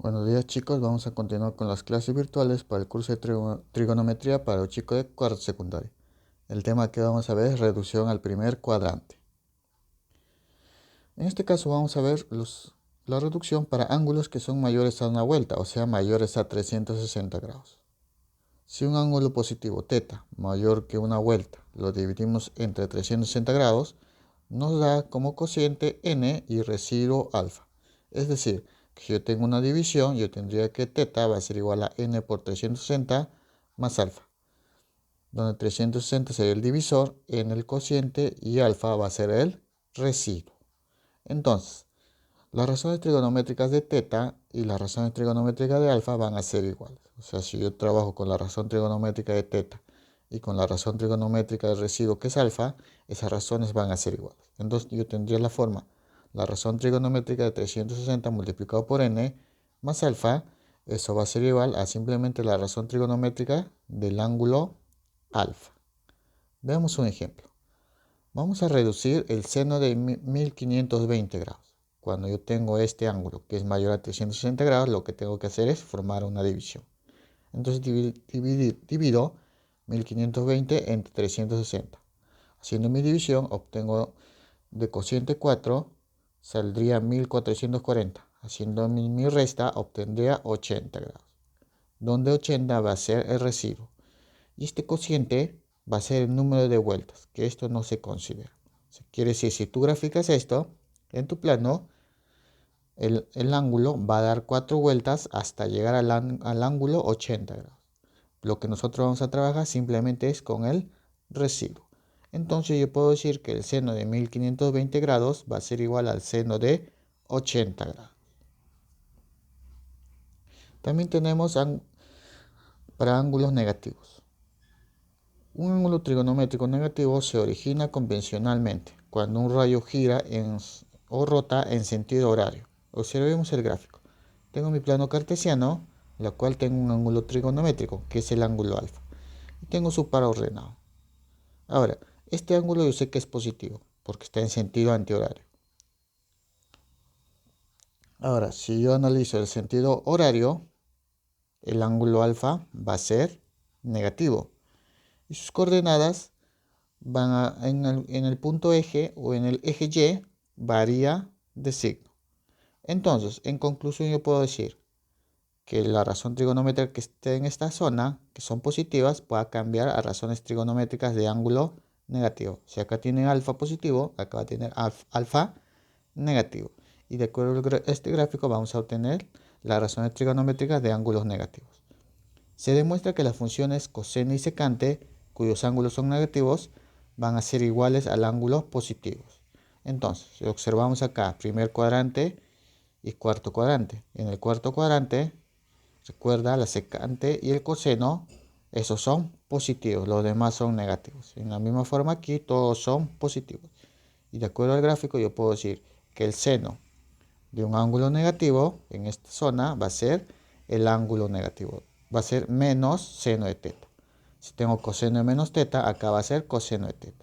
Buenos días chicos, vamos a continuar con las clases virtuales para el curso de trigonometría para los chicos de cuarto secundaria. El tema que vamos a ver es reducción al primer cuadrante. En este caso vamos a ver la reducción para ángulos que son mayores a una vuelta, o sea mayores a 360 grados. Si un ángulo positivo θ mayor que una vuelta lo dividimos entre 360 grados, nos da como cociente n y residuo alfa. Es decir, que si yo tengo una división, yo tendría que θ va a ser igual a n por 360 más alfa, donde 360 sería el divisor, n el cociente y alfa va a ser el residuo. Entonces, las razones trigonométricas de θ y las razones trigonométricas de alfa van a ser iguales. O sea, si yo trabajo con la razón trigonométrica de θ y con la razón trigonométrica del residuo que es alfa, esas razones van a ser iguales. Entonces yo tendría la forma, la razón trigonométrica de 360 multiplicado por n más alfa, eso va a ser igual a simplemente la razón trigonométrica del ángulo alfa. Veamos un ejemplo. Vamos a reducir el seno de 1520 grados. Cuando yo tengo este ángulo que es mayor a 360 grados, lo que tengo que hacer es formar una división. Entonces divido 1520 entre 360. Haciendo mi división obtengo de cociente 4, saldría 1440. Haciendo mi resta obtendría 80 grados, donde 80 va a ser el residuo. Y este cociente va a ser el número de vueltas, que esto no se considera. Quiere decir, si tú graficas esto en tu plano, el ángulo va a dar 4 vueltas hasta llegar al ángulo 80 grados. Lo que nosotros vamos a trabajar simplemente es con el residuo. Entonces yo puedo decir que el seno de 1520 grados va a ser igual al seno de 80 grados. También tenemos para ángulos negativos. Un ángulo trigonométrico negativo se origina convencionalmente cuando un rayo gira o rota en sentido horario. Observemos el gráfico. Tengo mi plano cartesiano, la cual tengo un ángulo trigonométrico, que es el ángulo alfa, y tengo su par ordenado. Ahora, este ángulo yo sé que es positivo, porque está en sentido antihorario. Ahora, si yo analizo el sentido horario, el ángulo alfa va a ser negativo, y sus coordenadas en el punto eje o en el eje Y varía de signo. Entonces, en conclusión, yo puedo decir que la razón trigonométrica que esté en esta zona, que son positivas, pueda cambiar a razones trigonométricas de ángulo negativo. Si acá tiene alfa positivo, acá va a tener alfa negativo. Y de acuerdo a este gráfico vamos a obtener las razones trigonométricas de ángulos negativos. Se demuestra que las funciones coseno y secante, cuyos ángulos son negativos, van a ser iguales al ángulo positivos. Entonces, si observamos acá, primer cuadrante y cuarto cuadrante. En el cuarto cuadrante, recuerda, la secante y el coseno, esos son positivos, los demás son negativos. En la misma forma aquí, todos son positivos. Y de acuerdo al gráfico, yo puedo decir que el seno de un ángulo negativo en esta zona va a ser el ángulo negativo. Va a ser menos seno de θ. Si tengo coseno de menos θ, acá va a ser coseno de θ.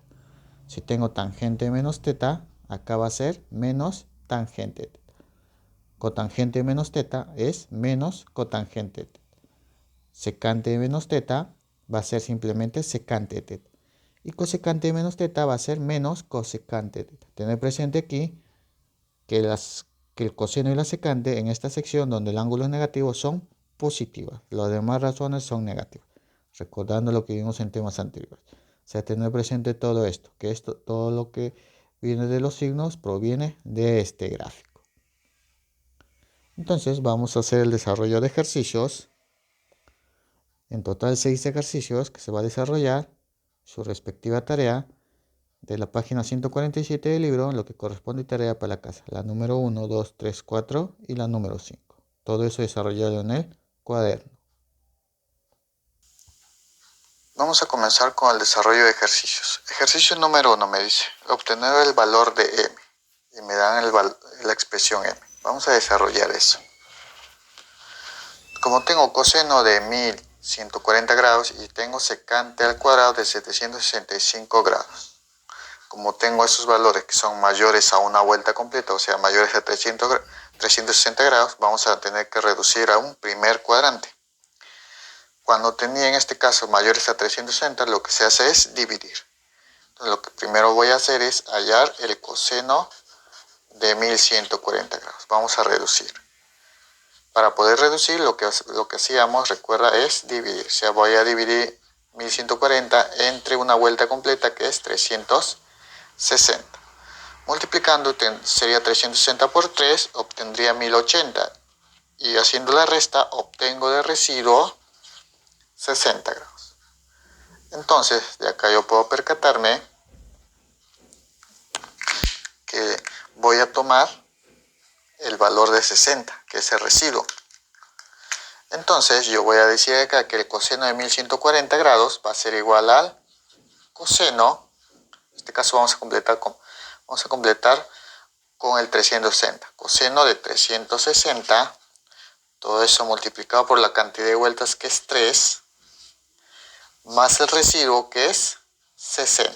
Si tengo tangente de menos θ, acá va a ser menos tangente de θ. Cotangente de menos θ es menos cotangente de θ. Secante de menos θ va a ser simplemente secante de θ. Y cosecante de menos θ va a ser menos cosecante de θ. Tener presente aquí que el coseno y la secante en esta sección donde el ángulo es negativo son positivas. Las demás razones son negativas. Recordando lo que vimos en temas anteriores. O sea, tener presente todo esto, que todo lo que viene de los signos proviene de este gráfico. Entonces vamos a hacer el desarrollo de ejercicios. En total 6 ejercicios que se va a desarrollar su respectiva tarea de la página 147 del libro, lo que corresponde tarea para la casa, la número 1, 2, 3, 4 y la número 5. Todo eso desarrollado en el cuaderno. Vamos a comenzar con el desarrollo de ejercicios. Ejercicio número 1 me dice, obtener el valor de m. Y me dan la expresión m. Vamos a desarrollar eso. Como tengo coseno de 1140 grados y tengo secante al cuadrado de 765 grados. Como tengo esos valores que son mayores a una vuelta completa, o sea, mayores a 360 grados, vamos a tener que reducir a un primer cuadrante. Cuando tenía en este caso mayores a 360, lo que se hace es dividir. Entonces, lo que primero voy a hacer es hallar el coseno de 1140 grados. Vamos a reducir. Para poder reducir, lo que hacíamos, recuerda, es dividir. O sea, voy a dividir 1140 entre una vuelta completa que es 360. Multiplicando sería 360 por 3, obtendría 1080. Y haciendo la resta, obtengo de residuo 60 grados. Entonces, de acá yo puedo percatarme que voy a tomar el valor de 60, que es el residuo. Entonces, yo voy a decir acá que el coseno de 1140 grados va a ser igual al coseno. En este caso vamos a completar con el 360. Coseno de 360, todo eso multiplicado por la cantidad de vueltas que es 3, más el residuo que es 60.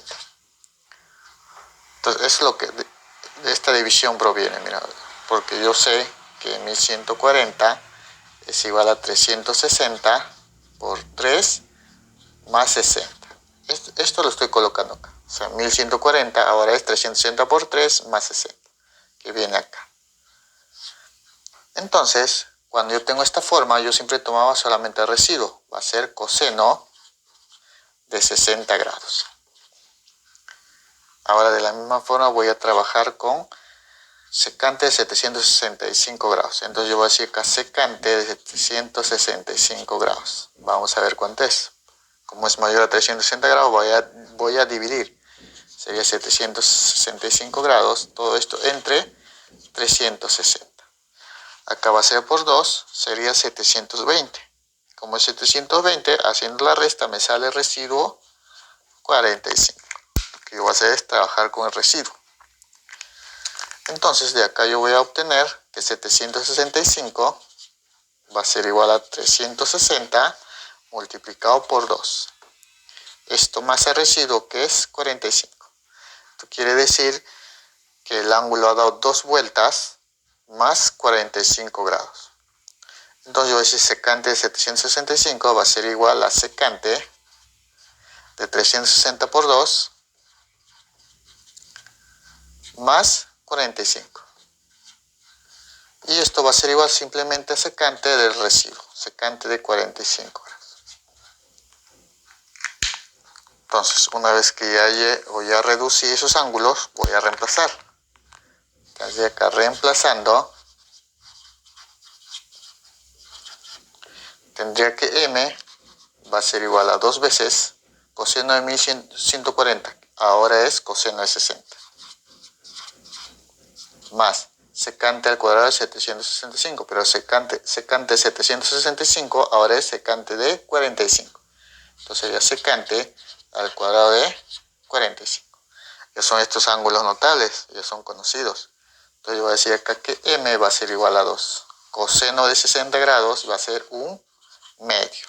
Entonces, eso es lo que de esta división proviene, mira, porque yo sé que 1140 es igual a 360 por 3 más 60. Esto lo estoy colocando acá. O sea, 1140 ahora es 360 por 3 más 60, que viene acá. Entonces, cuando yo tengo esta forma, yo siempre tomaba solamente el residuo. Va a ser coseno de 60 grados. Ahora, de la misma forma, voy a trabajar con secante de 765 grados. Entonces yo voy a decir acá secante de 765 grados. Vamos a ver cuánto es. Como es mayor a 360 grados, voy a dividir. Sería 765 grados, todo esto entre 360. Acá va a ser por 2, sería 720. Como es 720, haciendo la resta me sale el residuo 45. Lo que yo voy a hacer es trabajar con el residuo. Entonces de acá yo voy a obtener que 765 va a ser igual a 360 multiplicado por 2. Esto más el residuo que es 45. Esto quiere decir que el ángulo ha dado 2 vueltas más 45 grados. Entonces yo voy a decir secante de 765 va a ser igual a secante de 360 por 2 más 45. Y esto va a ser igual simplemente a secante del residuo, secante de 45 grados. Entonces, una vez que ya reducí esos ángulos, voy a reemplazar. Entonces, acá reemplazando, tendría que m va a ser igual a 2 veces coseno de 1140, ahora es coseno de 60, más secante al cuadrado de 765, pero secante de 765 ahora es secante de 45. Entonces sería secante al cuadrado de 45. Ya son estos ángulos notables, ya son conocidos. Entonces yo voy a decir acá que m va a ser igual a 2. Coseno de 60 grados va a ser un medio.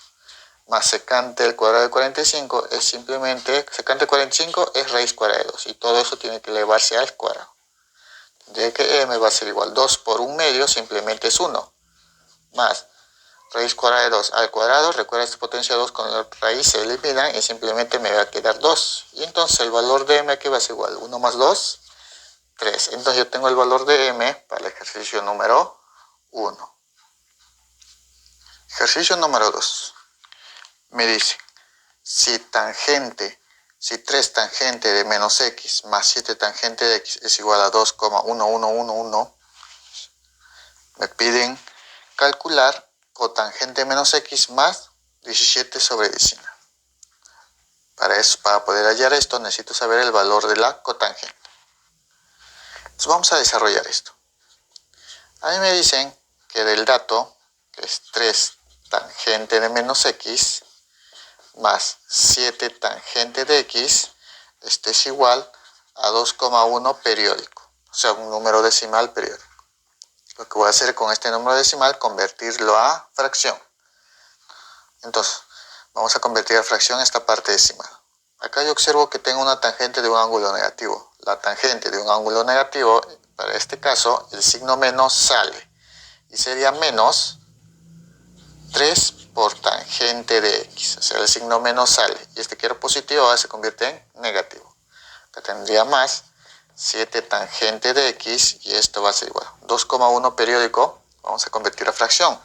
Más secante al cuadrado de 45 es simplemente, secante de 45 es raíz cuadrada de 2. Y todo eso tiene que elevarse al cuadrado. Ya que m va a ser igual 2 por un medio, simplemente es 1. Más raíz cuadrada de 2 al cuadrado, recuerda esta potencia 2 con la raíz se eliminan y simplemente me va a quedar 2. Y entonces el valor de m aquí va a ser igual 1 más 2, 3. Entonces yo tengo el valor de m para el ejercicio número 1. Ejercicio número 2. Me dice, si 3 tangente de menos x más 7 tangente de x es igual a 2,1111, me piden calcular cotangente de menos x más 17 sobre 19. Para poder hallar esto, necesito saber el valor de la cotangente. Entonces vamos a desarrollar esto. A mí me dicen que del dato, que es 3 tangente de menos x, más 7 tangente de x, este es igual a 2,1 periódico, o sea, un número decimal periódico. Lo que voy a hacer con este número decimal, convertirlo a fracción. Entonces, vamos a convertir a fracción esta parte decimal. Acá yo observo que tengo una tangente de un ángulo negativo. La tangente de un ángulo negativo, para este caso, el signo menos sale. Y sería menos 3 por tangente de x. O sea, el signo menos sale. Y este que era positivo ahora se convierte en negativo. Acá tendría más 7 tangente de x y esto va a ser igual. 2,1 periódico, vamos a convertir a fracción.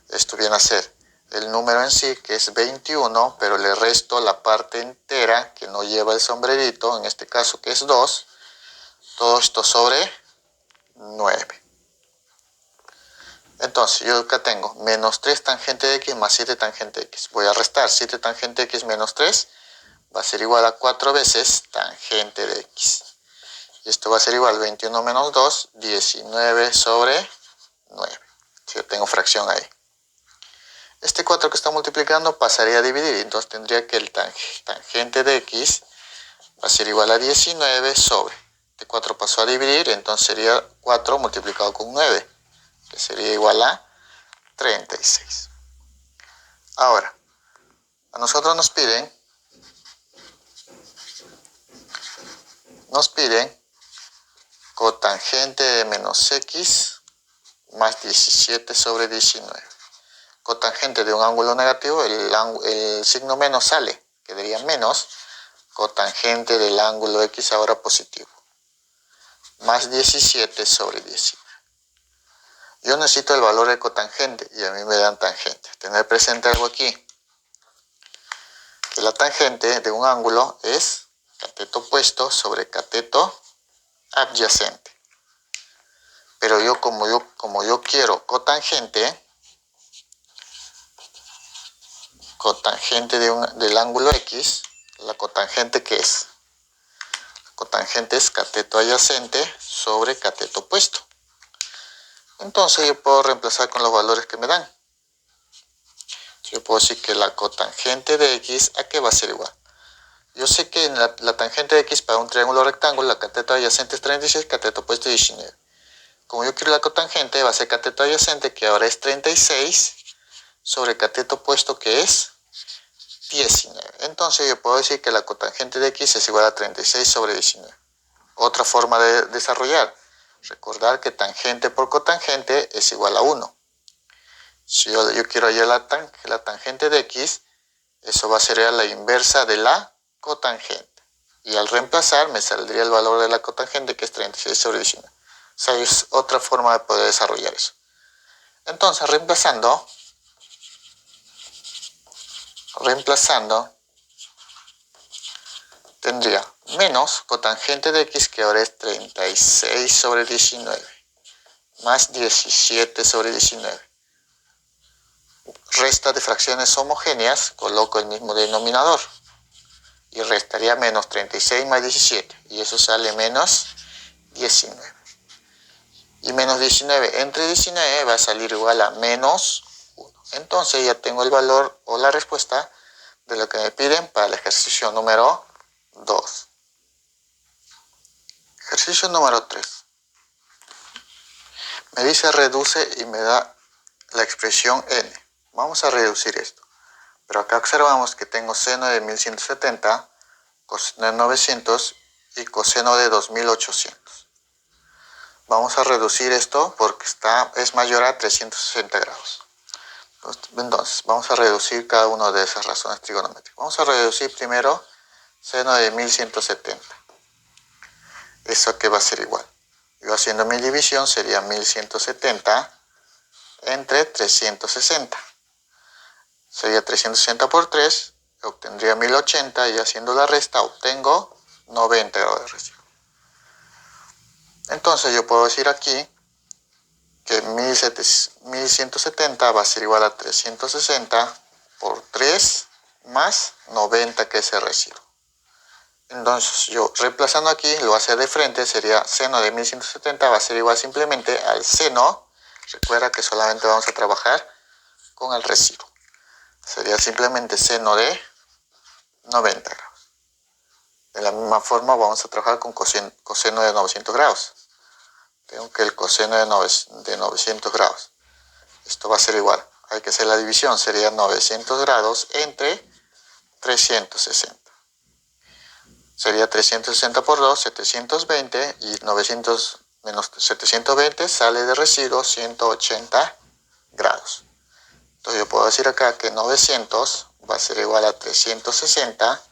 Esto viene a ser el número en sí, que es 21, pero le resto la parte entera que no lleva el sombrerito, en este caso que es 2. Todo esto sobre 9. Entonces yo acá tengo menos 3 tangente de x más 7 tangente de x. Voy a restar 7 tangente de x menos 3. Va a ser igual a 4 veces tangente de x. Y esto va a ser igual a 21 menos 2, 19 sobre 9. Si yo tengo fracción ahí. Este 4 que está multiplicando pasaría a dividir. Entonces tendría que el tangente de x va a ser igual a 19 sobre. Este 4 pasó a dividir, entonces sería 4 multiplicado con 9. Que sería igual a 36. Ahora, a nosotros nos piden cotangente de menos x más 17 sobre 19. Cotangente de un ángulo negativo, el signo menos sale, quedaría menos cotangente del ángulo x ahora positivo, más 17 sobre 19. Yo necesito el valor de cotangente y a mí me dan tangente. Tener presente algo aquí, que la tangente de un ángulo es cateto opuesto sobre cateto adyacente. Pero como yo quiero cotangente del ángulo x, la cotangente ¿qué es? La cotangente es cateto adyacente sobre cateto opuesto. Entonces yo puedo reemplazar con los valores que me dan. Yo puedo decir que la cotangente de x, ¿a qué va a ser igual? Yo sé que la tangente de x para un triángulo rectángulo, la cateto adyacente es 36, cateto opuesto es 19. Como yo quiero la cotangente, va a ser cateto adyacente, que ahora es 36, sobre cateto opuesto, que es 19. Entonces yo puedo decir que la cotangente de x es igual a 36 sobre 19. Otra forma de desarrollar. Recordar que tangente por cotangente es igual a 1. Si yo quiero hallar la tangente de x, eso va a ser la inversa de la cotangente. Y al reemplazar me saldría el valor de la cotangente, que es 36 sobre 19. O sea, es otra forma de poder desarrollar eso. Entonces, reemplazando, tendría menos cotangente de x, que ahora es 36 sobre 19, más 17 sobre 19. Resta de fracciones homogéneas, coloco el mismo denominador. Y restaría menos 36 más 17. Y eso sale menos 19. Y menos 19 entre 19 va a salir igual a menos 1. Entonces ya tengo el valor o la respuesta de lo que me piden para el ejercicio número 2. Ejercicio número 3. Me dice reduce y me da la expresión n. Vamos a reducir esto. Pero acá observamos que tengo seno de 1170, coseno de 900 y coseno de 2800. Vamos a reducir esto porque es mayor a 360 grados. Entonces, vamos a reducir cada una de esas razones trigonométricas. Vamos a reducir primero seno de 1170. ¿Eso qué va a ser igual? Yo haciendo mi división sería 1170 entre 360. Sería 360 por 3, obtendría 1080 y haciendo la resta obtengo 90 grados de recibo. Entonces yo puedo decir aquí que 1170 va a ser igual a 360 por 3 más 90, que es el recibo. Entonces yo reemplazando aquí, lo voy a hacer de frente, sería seno de 1170 va a ser igual simplemente al seno. Recuerda que solamente vamos a trabajar con el recibo. Sería simplemente seno de 90 grados. De la misma forma vamos a trabajar con coseno de 900 grados. Tengo que el coseno de 900 grados. Esto va a ser igual. Hay que hacer la división. Sería 900 grados entre 360. sería 360 por 2, 720, y 900 menos 720 sale de residuo 180 grados. Entonces yo puedo decir acá que 900 va a ser igual a 360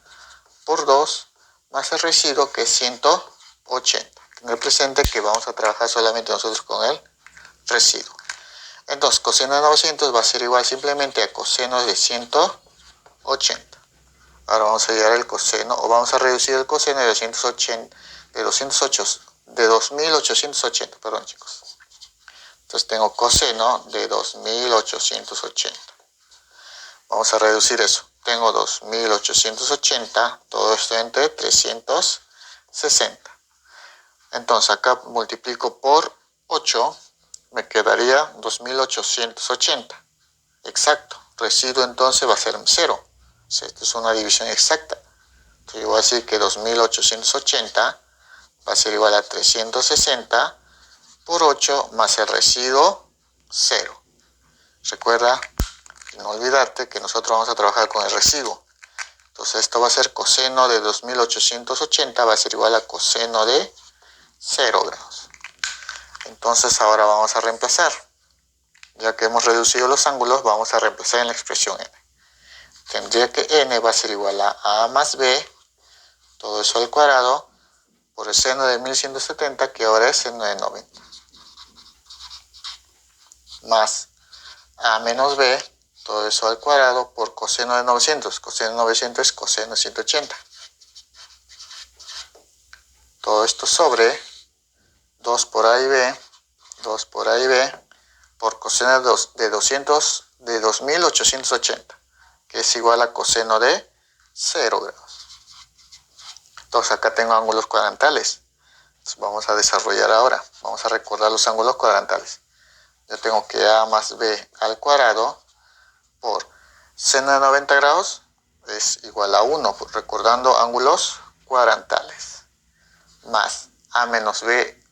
por 2 más el residuo, que es 180. Tener presente que vamos a trabajar solamente nosotros con el residuo. Entonces coseno de 900 va a ser igual simplemente a coseno de 180. Ahora vamos a hallar el coseno, o vamos a reducir el coseno de 2880, perdón, chicos. Entonces tengo coseno de 2880. Vamos a reducir eso. Tengo 2880, todo esto entre 360. Entonces acá multiplico por 8, me quedaría 2880. Exacto. Residuo entonces va a ser 0. O sea, esto es una división exacta. Entonces yo voy a decir que 2880 va a ser igual a 360 por 8 más el residuo 0. Recuerda, no olvidarte que nosotros vamos a trabajar con el residuo. Entonces esto va a ser coseno de 2880 va a ser igual a coseno de 0 grados. Entonces ahora vamos a reemplazar. Ya que hemos reducido los ángulos, vamos a reemplazar en la expresión n. Tendría que n va a ser igual a más b, todo eso al cuadrado, por el seno de 1170, que ahora es seno de 90. Más a menos b, todo eso al cuadrado, por coseno de 900. Coseno de 900 es coseno de 180. Todo esto sobre 2 por a y b, 2 por a y b, por coseno de 2880, que es igual a coseno de 0 grados. Entonces acá tengo ángulos cuadrantales. Entonces vamos a desarrollar ahora. Vamos a recordar los ángulos cuadrantales. Yo tengo que a más b al cuadrado por seno de 90 grados es igual a 1, recordando ángulos cuadrantales, más a menos b,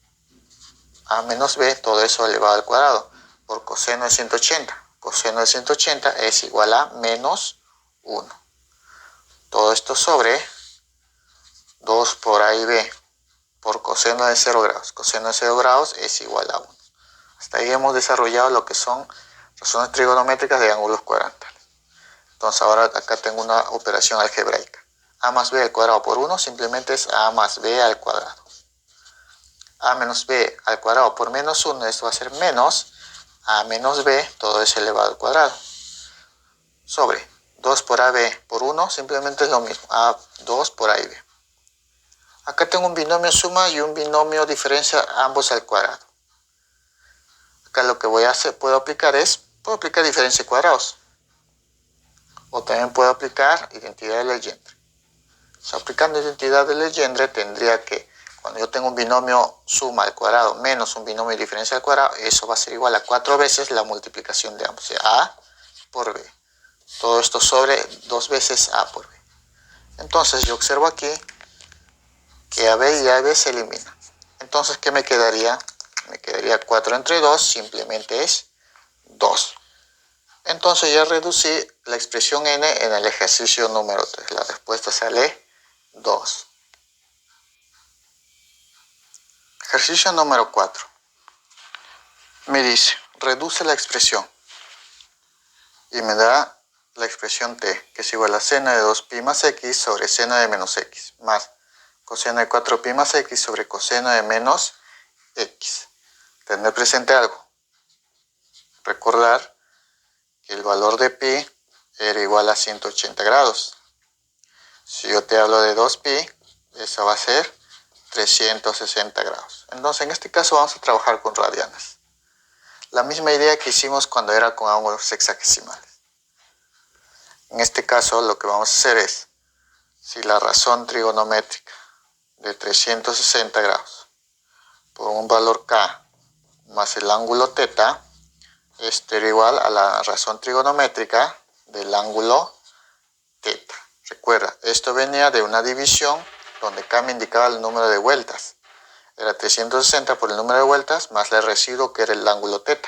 todo eso elevado al cuadrado, por coseno de 180. Coseno de 180 es igual a menos 1. Todo esto sobre 2 por a y b, por coseno de 0 grados. Coseno de 0 grados es igual a 1. Hasta ahí hemos desarrollado lo que son razones trigonométricas de ángulos cuadrantales. Entonces ahora acá tengo una operación algebraica. A más b al cuadrado por 1 simplemente es a más b al cuadrado. A menos b al cuadrado por menos 1, esto va a ser menos a menos b, todo es elevado al cuadrado. Sobre 2 por ab por 1, simplemente es lo mismo, a 2 por a y b. Acá tengo un binomio suma y un binomio diferencia, ambos al cuadrado. Acá lo que voy a hacer, puedo aplicar diferencia de cuadrados. O también puedo aplicar identidad de Legendre. O sea, aplicando identidad de Legendre tendría que, cuando yo tengo un binomio suma al cuadrado menos un binomio diferencia al cuadrado, eso va a ser igual a 4 veces la multiplicación de ambos, o sea, a por b. Todo esto sobre 2 veces a por b. Entonces yo observo aquí que a b y a b se eliminan. Entonces, ¿qué me quedaría? Me quedaría 4 entre 2, simplemente es 2. Entonces ya reducí la expresión n en el ejercicio número 3. La respuesta sale 2. Ejercicio número 4. Me dice, reduce la expresión. Y me da la expresión t, que es igual a seno de 2pi más x sobre seno de menos x, más coseno de 4pi más x sobre coseno de menos x. Tener presente algo. Recordar que el valor de pi era igual a 180 grados. Si yo te hablo de 2pi, eso va a ser 360 grados. Entonces, en este caso vamos a trabajar con radianes. La misma idea que hicimos cuando era con ángulos sexagesimales. En este caso, lo que vamos a hacer es, si la razón trigonométrica de 360 grados por un valor k más el ángulo θ, esto era igual a la razón trigonométrica del ángulo θ. Recuerda, esto venía de una división donde k me indicaba el número de vueltas. Era 360 por el número de vueltas más el residuo, que era el ángulo θ.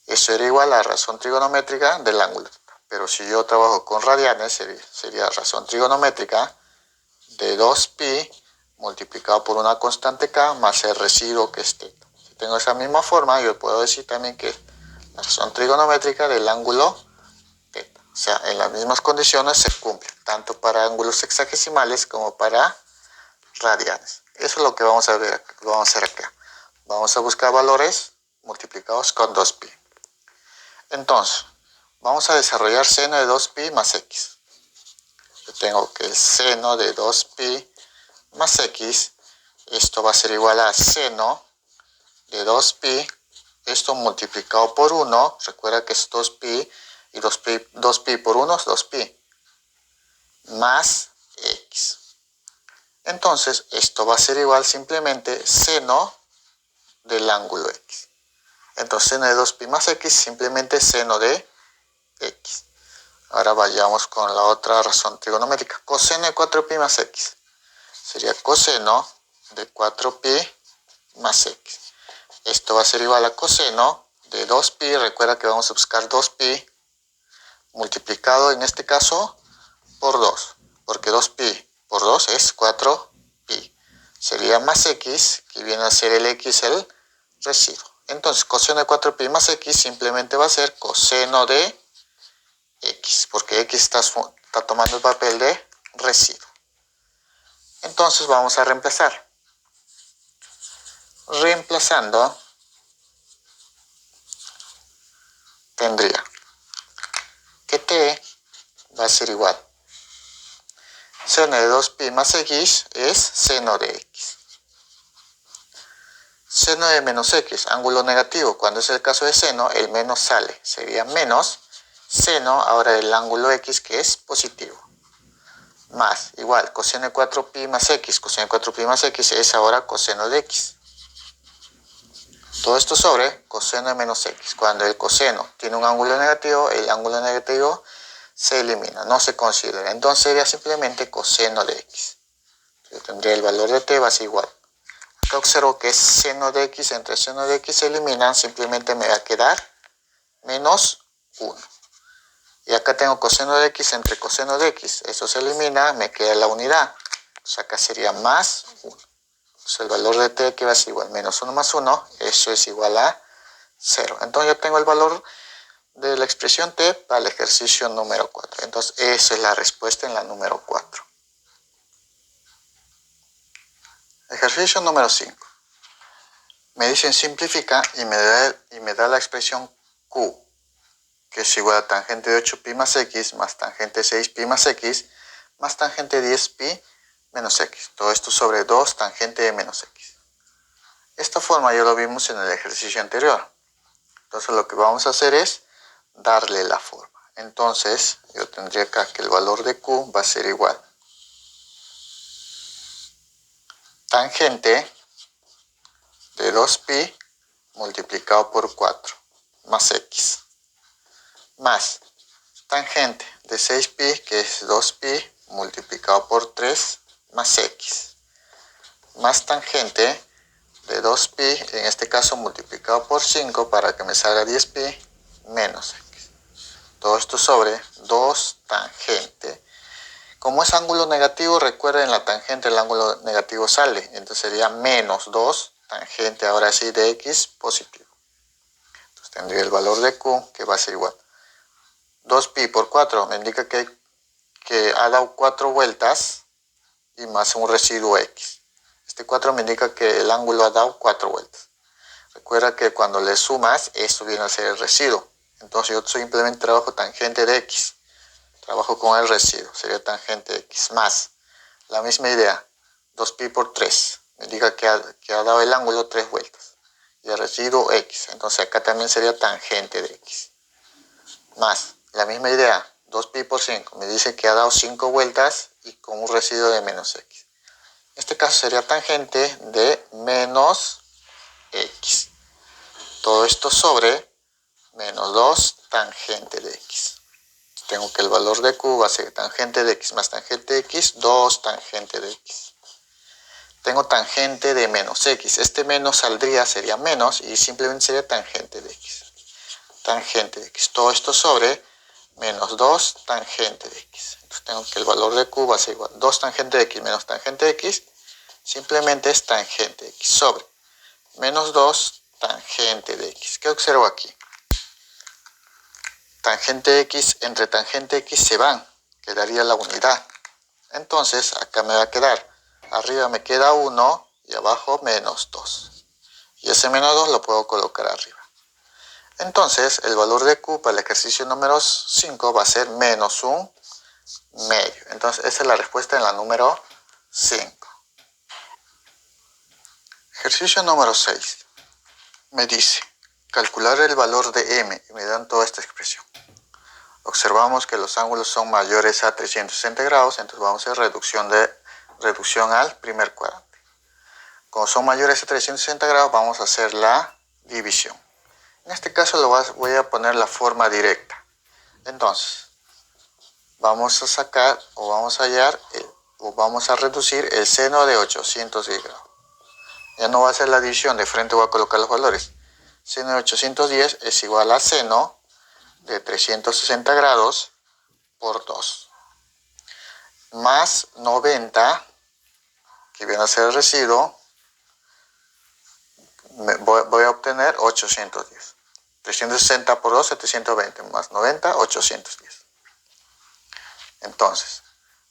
Eso era igual a la razón trigonométrica del ángulo θ. Pero si yo trabajo con radianes, sería razón trigonométrica de 2pi multiplicado por una constante k más el residuo que es teta. Si tengo esa misma forma, yo puedo decir también que la razón trigonométrica del ángulo teta. O sea, en las mismas condiciones se cumple, tanto para ángulos sexagesimales como para radianes. Eso es lo que vamos a ver, lo vamos a hacer acá. Vamos a buscar valores multiplicados con 2pi. Entonces, vamos a desarrollar seno de 2pi más x. Yo tengo que el seno de 2pi más x, esto va a ser igual a seno de 2pi, esto multiplicado por 1, recuerda que es 2pi, y 2pi por 1 es 2pi, más x. Entonces, esto va a ser igual simplemente seno del ángulo x. Entonces, seno de 2pi más x, simplemente seno de x. Ahora vayamos con la otra razón trigonométrica. Coseno de 4pi más x. Sería coseno de 4pi más x. Esto va a ser igual a coseno de 2pi. Recuerda que vamos a buscar 2pi multiplicado en este caso por 2. Porque 2pi por 2 es 4pi. Sería más x, que viene a ser el x, el residuo. Entonces, coseno de 4pi más x simplemente va a ser coseno de x, porque x está tomando el papel de residuo. Entonces vamos a reemplazar. Reemplazando, tendría que t va a ser igual. Seno de 2pi más x es seno de x. Seno de menos x, ángulo negativo. Cuando es el caso de seno, el menos sale. Sería menos seno ahora del ángulo x, que es positivo. Más, igual, coseno de 4pi más x. Coseno de 4pi más x es ahora coseno de x. Todo esto sobre coseno de menos x. Cuando el coseno tiene un ángulo negativo, el ángulo negativo se elimina, no se considera. Entonces sería simplemente coseno de x. Yo tendría el valor de t va a ser igual. Acá observo que es seno de x entre seno de x se eliminan, simplemente me va a quedar menos 1. Y acá tengo coseno de x entre coseno de x. Eso se elimina, me queda la unidad. Entonces acá sería más 1. Entonces el valor de t que va a ser igual menos 1 más 1, eso es igual a 0. Entonces yo tengo el valor de la expresión t para el ejercicio número 4. Entonces esa es la respuesta en la número 4. Ejercicio número 5. Me dicen simplifica y me da la expresión q, que es igual a tangente de 8pi más x más tangente de 6pi más x más tangente de 10pi menos x. Todo esto sobre 2 tangente de menos x. Esta forma ya lo vimos en el ejercicio anterior. Entonces lo que vamos a hacer es darle la forma. Entonces yo tendría acá que el valor de q va a ser igual tangente de 2pi multiplicado por 4 más x más tangente de 6pi, que es 2pi multiplicado por 3 más x más tangente de 2pi, en este caso multiplicado por 5 para que me salga 10pi menos x. Todo esto sobre 2 tangente. Como es ángulo negativo, recuerden la tangente, el ángulo negativo sale. Entonces sería menos 2 tangente, ahora sí, de x positivo. Entonces tendría el valor de q que va a ser igual. 2pi por 4 me indica que ha dado 4 vueltas y más un residuo x. Este 4 me indica que el ángulo ha dado 4 vueltas. Recuerda que cuando le sumas, esto viene a ser el residuo. Entonces yo simplemente trabajo tangente de x. Trabajo con el residuo, sería tangente de x más. La misma idea, 2pi por 3. Me indica que ha dado el ángulo 3 vueltas. Y el residuo x. Entonces acá también sería tangente de x. Más, la misma idea, 2pi por 5. Me dice que ha dado 5 vueltas y con un residuo de menos x. En este caso sería tangente de menos x. Todo esto sobre menos 2 tangente de x. Tengo que el valor de q va a ser tangente de x más tangente de x, 2 tangente de x. Tengo tangente de menos x. Este menos saldría, sería menos y simplemente sería tangente de x. Tangente de x. Todo esto sobre menos 2 tangente de x. Entonces tengo que el valor de Q va a ser igual a 2 tangente de X menos tangente de X, simplemente es tangente de X sobre menos 2 tangente de X. ¿Qué observo aquí? Tangente de X entre tangente de X se van, quedaría la unidad. Entonces acá me va a quedar, arriba me queda 1 y abajo menos 2. Y ese menos 2 lo puedo colocar arriba. Entonces el valor de Q para el ejercicio número 5 va a ser menos 1 medio. Entonces esa es la respuesta en la número 5. Ejercicio número 6. Me dice, calcular el valor de M y me dan toda esta expresión. Observamos que los ángulos son mayores a 360 grados, entonces vamos a hacer reducción al primer cuadrante. Como son mayores a 360 grados, vamos a hacer la división. En este caso voy a poner la forma directa. Entonces, vamos a sacar o vamos a hallar o vamos a reducir el seno de 810 grados. Ya no va a hacer la división, de frente voy a colocar los valores. Seno de 810 es igual a seno de 360 grados por 2. Más 90, que viene a ser el residuo, voy a obtener 810. 360 por 2, 720, más 90, 810. Entonces,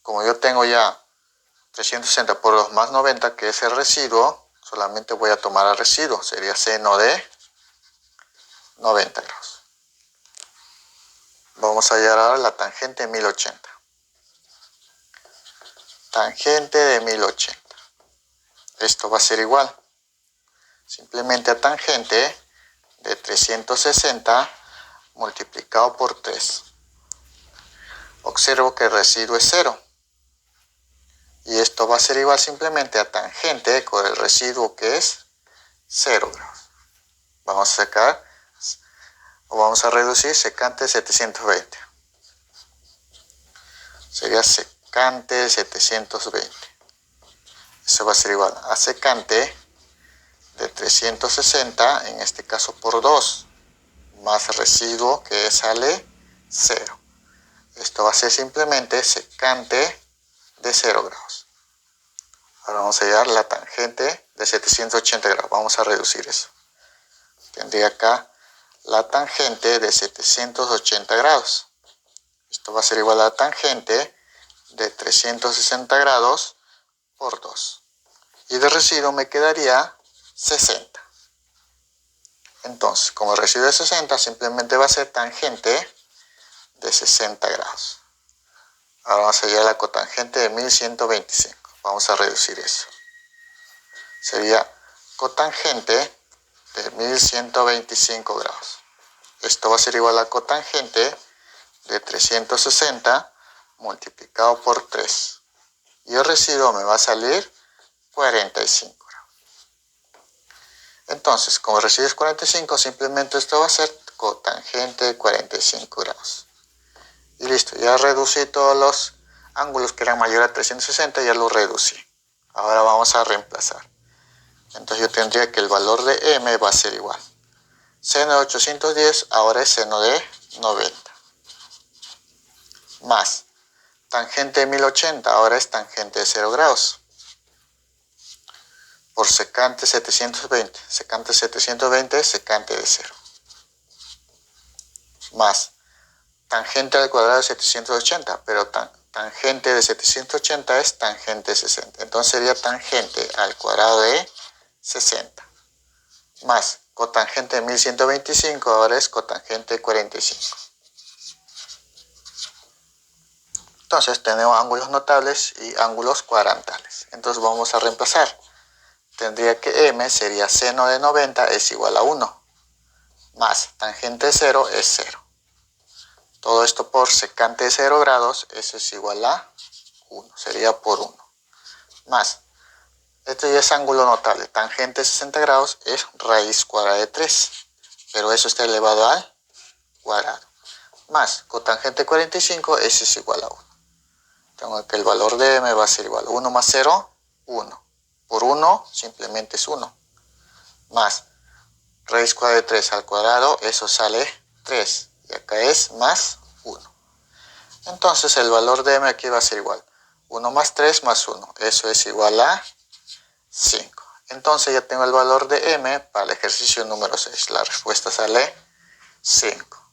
como yo tengo ya 360 por 2 más 90, que es el residuo, solamente voy a tomar el residuo, sería seno de 90 grados. Vamos a hallar ahora la tangente de 1080. Tangente de 1080. Esto va a ser igual simplemente a tangente de 360 multiplicado por 3. Observo que el residuo es 0. Y esto va a ser igual simplemente a tangente con el residuo que es 0 grados. Vamos a sacar o vamos a reducir secante de 720. Sería secante de 720. Eso va a ser igual a secante de 360, en este caso por 2, más residuo que sale 0. Esto va a ser simplemente secante de 0 grados. Ahora vamos a hallar la tangente de 780 grados. Vamos a reducir eso. Tendría acá la tangente de 780 grados. Esto va a ser igual a la tangente de 360 grados por 2. Y de residuo me quedaría 60. Entonces, como el residuo es 60, simplemente va a ser tangente de 60 grados. Ahora vamos a hallar la cotangente de 1125. Vamos a reducir eso. Sería cotangente de 1125 grados. Esto va a ser igual a cotangente de 360 multiplicado por 3. Y el residuo me va a salir 45 grados. Entonces, como el residuo es 45, simplemente esto va a ser cotangente de 45 grados. Y listo, ya reducí todos los ángulos que eran mayores a 360, ya los reducí. Ahora vamos a reemplazar. Entonces yo tendría que el valor de M va a ser igual. Seno de 810 ahora es seno de 90. Más tangente de 1080 ahora es tangente de 0 grados. Por secante 720. Secante 720 es secante de 0. Más tangente al cuadrado de 780, pero tangente de 780 es tangente de 60. Entonces sería tangente al cuadrado de 60. Más cotangente de 1125 ahora es cotangente de 45. Entonces tenemos ángulos notables y ángulos cuadrantales. Entonces vamos a reemplazar. Tendría que M sería seno de 90 es igual a 1. Más tangente de 0 es 0. Todo esto por secante de 0 grados, eso es igual a 1. Sería por 1. Más, este ya es ángulo notable. Tangente de 60 grados es raíz cuadrada de 3. Pero eso está elevado al cuadrado. Más cotangente de 45, eso es igual a 1. Tengo que el valor de M va a ser igual a 1 más 0, 1. Por 1 simplemente es 1. Más raíz cuadrada de 3 al cuadrado, eso sale 3. Y acá es más 1. Entonces el valor de m aquí va a ser igual. 1 más 3 más 1. Eso es igual a 5. Entonces ya tengo el valor de m para el ejercicio número 6. La respuesta sale 5.